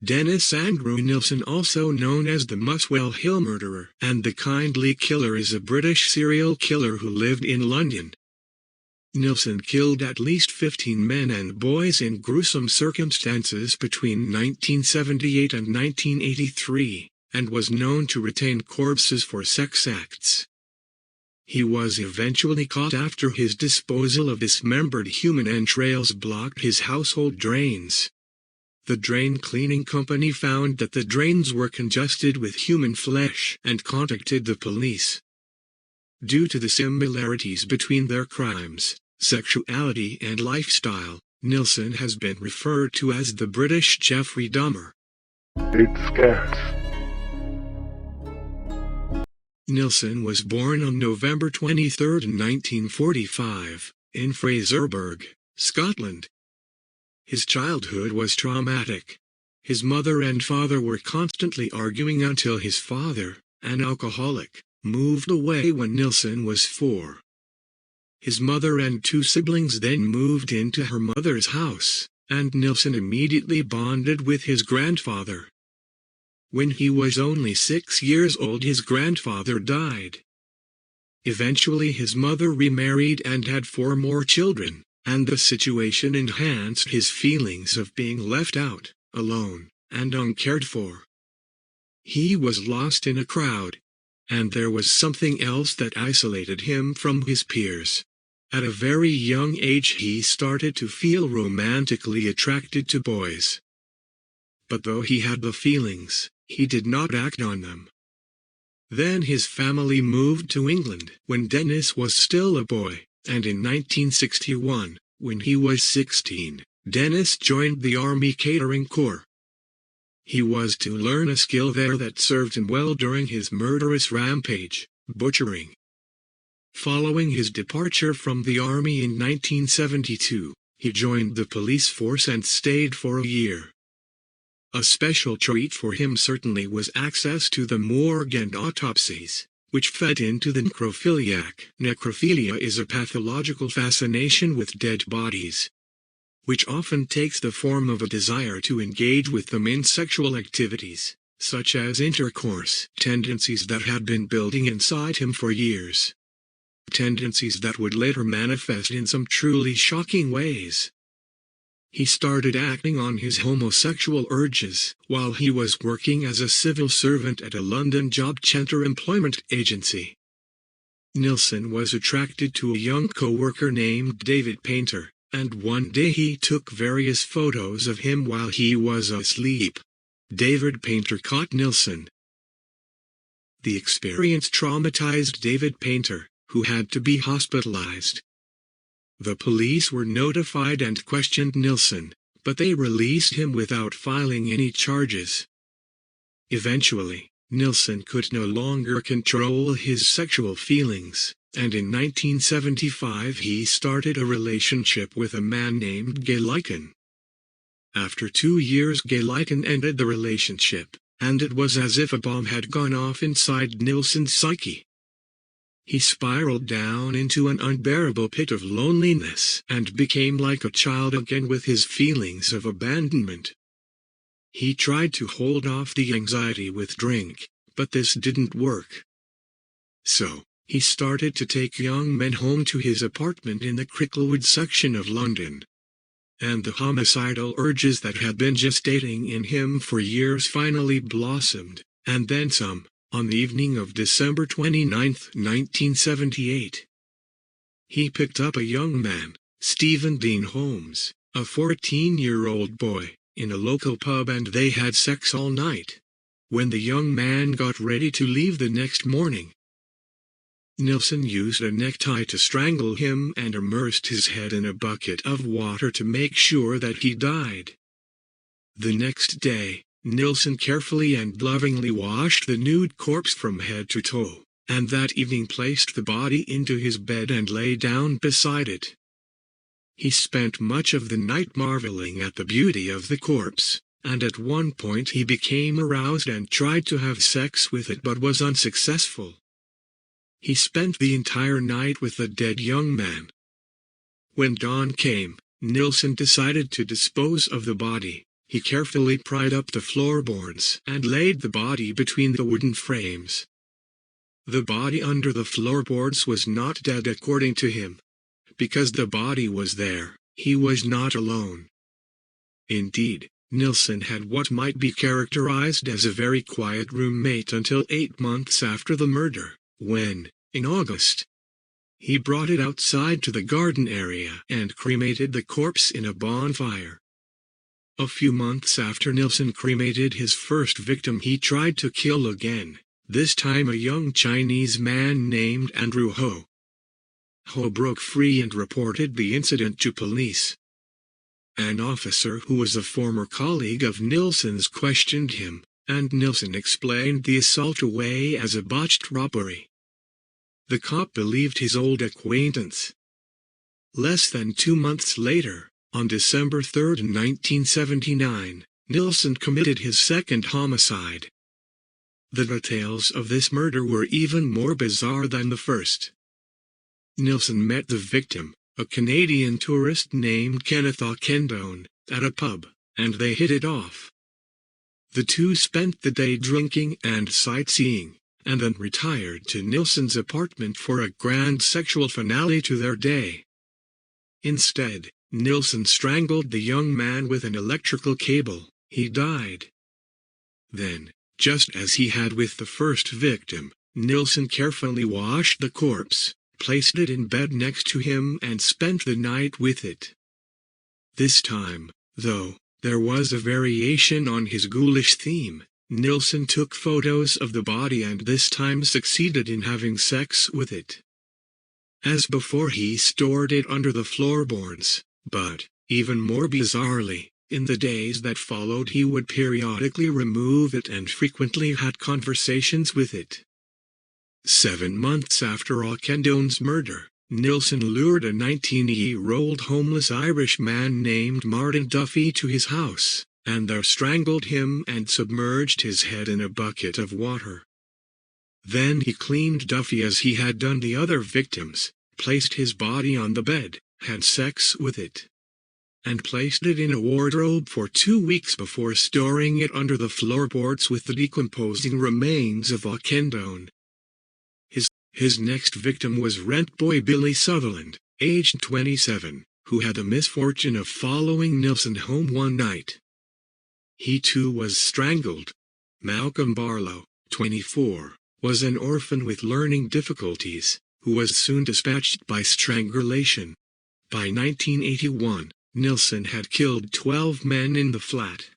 Dennis Andrew Nilsen, also known as the Muswell Hill murderer and the Kindly Killer, is a British serial killer who lived in London. Nilsen killed at least 15 men and boys in gruesome circumstances between 1978 and 1983, and was known to retain corpses for sex acts. He was eventually caught after his disposal of dismembered human entrails blocked his household drains. The drain cleaning company found that the drains were congested with human flesh and contacted the police. Due to the similarities between their crimes, sexuality and lifestyle, Nilsen has been referred to as the British Jeffrey Dahmer. It's scarce. Nilsen was born on November 23, 1945, in Fraserburgh, Scotland. His childhood was traumatic. His mother and father were constantly arguing until his father, an alcoholic, moved away when Nilsen was 4. His mother and 2 siblings then moved into her mother's house, and Nilsen immediately bonded with his grandfather. When he was only 6 years old, his grandfather died. Eventually his mother remarried and had 4 more children, and the situation enhanced his feelings of being left out, alone, and uncared for. He was lost in a crowd, and there was something else that isolated him from his peers. At a very young age he started to feel romantically attracted to boys. But though he had the feelings, he did not act on them. Then his family moved to England when Dennis was still a boy. And in 1961, when he was 16, Dennis joined the Army Catering Corps. He was to learn a skill there that served him well during his murderous rampage, butchering. Following his departure from the Army in 1972, he joined the police force and stayed for a year. A special treat for him certainly was access to the morgue and autopsies, which fed into the necrophiliac. Necrophilia is a pathological fascination with dead bodies, which often takes the form of a desire to engage with them in sexual activities, such as intercourse, tendencies that had been building inside him for years. Tendencies that would later manifest in some truly shocking ways. He started acting on his homosexual urges while he was working as a civil servant at a London job centre employment agency. Nilsen was attracted to a young co-worker named David Painter, and one day he took various photos of him while he was asleep. David Painter caught Nilsen. The experience traumatized David Painter, who had to be hospitalized. The police were notified and questioned Nilsen, but they released him without filing any charges. Eventually, Nilsen could no longer control his sexual feelings, and in 1975 he started a relationship with a man named Gaelican. After 2 years, Gaelican ended the relationship, and it was as if a bomb had gone off inside Nilsen's psyche. He spiraled down into an unbearable pit of loneliness and became like a child again with his feelings of abandonment. He tried to hold off the anxiety with drink, but this didn't work. So, he started to take young men home to his apartment in the Cricklewood section of London. And the homicidal urges that had been gestating in him for years finally blossomed, and then some. On the evening of December 29, 1978, he picked up a young man, Stephen Dean Holmes, a 14-year-old boy, in a local pub, and they had sex all night. When the young man got ready to leave the next morning, Nilsen used a necktie to strangle him and immersed his head in a bucket of water to make sure that he died. The next day, Nilsen carefully and lovingly washed the nude corpse from head to toe, and that evening placed the body into his bed and lay down beside it. He spent much of the night marveling at the beauty of the corpse, and at one point he became aroused and tried to have sex with it but was unsuccessful. He spent the entire night with the dead young man. When dawn came, Nilsen decided to dispose of the body, He carefully pried up the floorboards and laid the body between the wooden frames. The body under the floorboards was not dead according to him. Because the body was there, he was not alone. Indeed, Nilsen had what might be characterized as a very quiet roommate until 8 months after the murder, when, in August, he brought it outside to the garden area and cremated the corpse in a bonfire. A few months after Nilsen cremated his first victim, he tried to kill again, this time a young Chinese man named Andrew Ho. Ho broke free and reported the incident to police. An officer who was a former colleague of Nilsen's questioned him, and Nilsen explained the assault away as a botched robbery. The cop believed his old acquaintance. Less than 2 months later, on December 3, 1979, Nilsen committed his second homicide. The details of this murder were even more bizarre than the first. Nilsen met the victim, a Canadian tourist named Kenneth Ockendone, at a pub, and they hit it off. The two spent the day drinking and sightseeing, and then retired to Nilsen's apartment for a grand sexual finale to their day. Instead, Nilsen strangled the young man with an electrical cable. He died. Then, just as he had with the first victim, Nilsen carefully washed the corpse, placed it in bed next to him and spent the night with it. This time, though, there was a variation on his ghoulish theme. Nilsen took photos of the body and this time succeeded in having sex with it. As before, he stored it under the floorboards, but, even more bizarrely, in the days that followed he would periodically remove it and frequently had conversations with it. 7 months after Ockendone's murder, Nilsen lured a 19-year-old homeless Irish man named Martin Duffy to his house, and there strangled him and submerged his head in a bucket of water. Then he cleaned Duffy as he had done the other victims, placed his body on the bed, had sex with it, and placed it in a wardrobe for 2 weeks before storing it under the floorboards with the decomposing remains of Ockendone. His next victim was rent boy Billy Sutherland, aged 27, who had the misfortune of following Nilsen home one night. He too was strangled. Malcolm Barlow, 24, was an orphan with learning difficulties, who was soon dispatched by strangulation. By 1981, Nilsen had killed 12 men in the flat,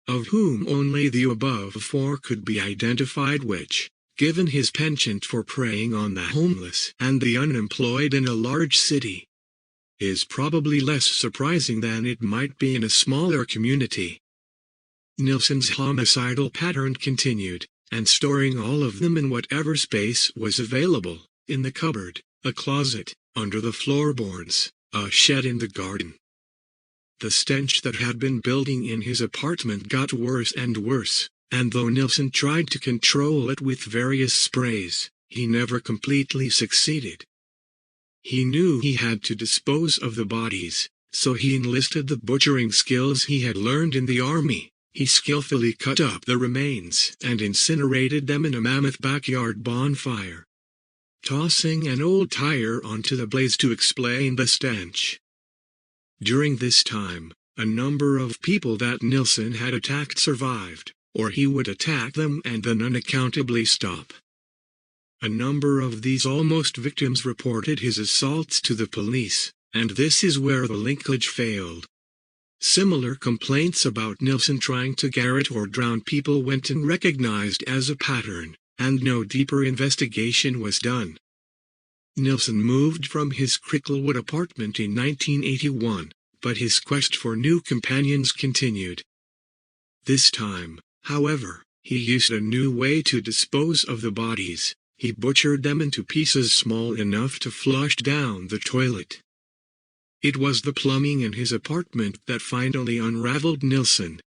of whom only the above 4 could be identified, which, given his penchant for preying on the homeless and the unemployed in a large city, is probably less surprising than it might be in a smaller community. Nilsen's homicidal pattern continued, and storing all of them in whatever space was available, in the cupboard, a closet, under the floorboards, a shed in the garden. The stench that had been building in his apartment got worse and worse, and though Nilsen tried to control it with various sprays, he never completely succeeded. He knew he had to dispose of the bodies, so he enlisted the butchering skills he had learned in the army. He skillfully cut up the remains and incinerated them in a mammoth backyard bonfire, tossing an old tire onto the blaze to explain the stench. During this time, a number of people that Nilsen had attacked survived, or he would attack them and then unaccountably stop. A number of these almost victims reported his assaults to the police, and this is where the linkage failed. Similar complaints about Nilsen trying to garrote or drown people went unrecognized as a pattern, and no deeper investigation was done. Nilsen moved from his Cricklewood apartment in 1981, but his quest for new companions continued. This time, however, he used a new way to dispose of the bodies. He butchered them into pieces small enough to flush down the toilet. It was the plumbing in his apartment that finally unraveled Nilsen.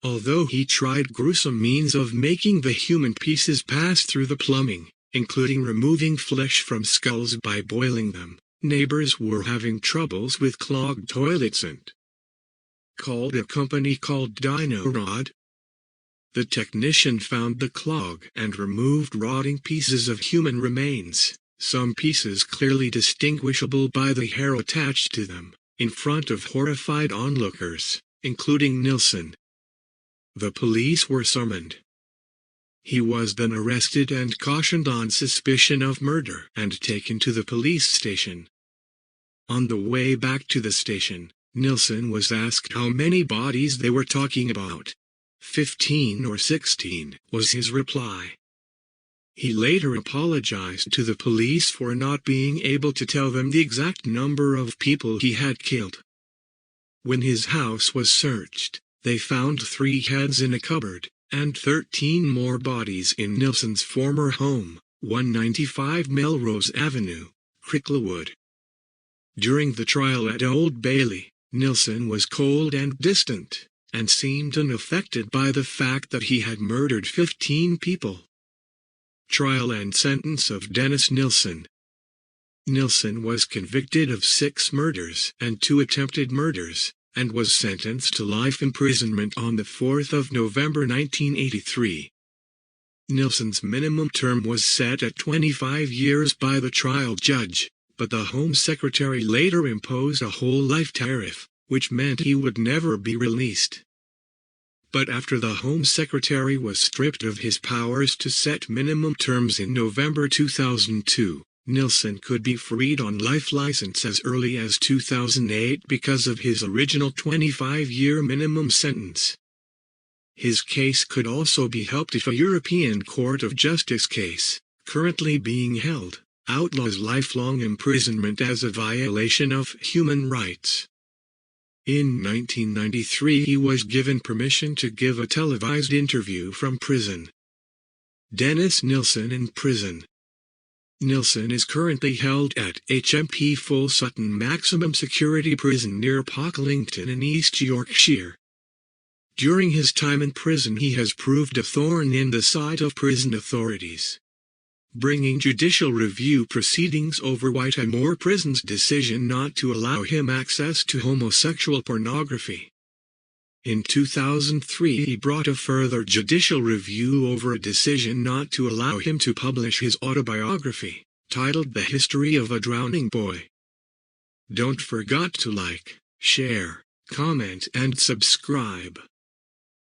Although he tried gruesome means of making the human pieces pass through the plumbing, including removing flesh from skulls by boiling them, neighbors were having troubles with clogged toilets and called a company called Dino-Rod. The technician found the clog and removed rotting pieces of human remains, some pieces clearly distinguishable by the hair attached to them, in front of horrified onlookers, including Nilsen. The police were summoned. He was then arrested and cautioned on suspicion of murder and taken to the police station. On the way back to the station, Nilsen was asked how many bodies they were talking about. 15 or 16, was his reply. He later apologized to the police for not being able to tell them the exact number of people he had killed. When his house was searched, they found 3 heads in a cupboard, and 13 more bodies in Nilsen's former home, 195 Melrose Avenue, Cricklewood. During the trial at Old Bailey, Nilsen was cold and distant, and seemed unaffected by the fact that he had murdered 15 people. Trial and sentence of Dennis Nilsen. Nilsen was convicted of 6 murders and 2 attempted murders, and was sentenced to life imprisonment on the 4th of November 1983. Nilsen's minimum term was set at 25 years by the trial judge, but the Home Secretary later imposed a whole life tariff, which meant he would never be released. But after the Home Secretary was stripped of his powers to set minimum terms in November 2002, Nilsen could be freed on life license as early as 2008 because of his original 25-year minimum sentence. His case could also be helped if a European Court of Justice case, currently being held, outlaws lifelong imprisonment as a violation of human rights. In 1993 he was given permission to give a televised interview from prison. Dennis Nilsen in prison. Nilsen is currently held at HMP Full Sutton Maximum Security Prison near Pocklington in East Yorkshire. During his time in prison he has proved a thorn in the side of prison authorities, bringing judicial review proceedings over Whittemore Prison's decision not to allow him access to homosexual pornography. In 2003 he brought a further judicial review over a decision not to allow him to publish his autobiography, titled The History of a Drowning Boy. Don't forget to like, share, comment and subscribe.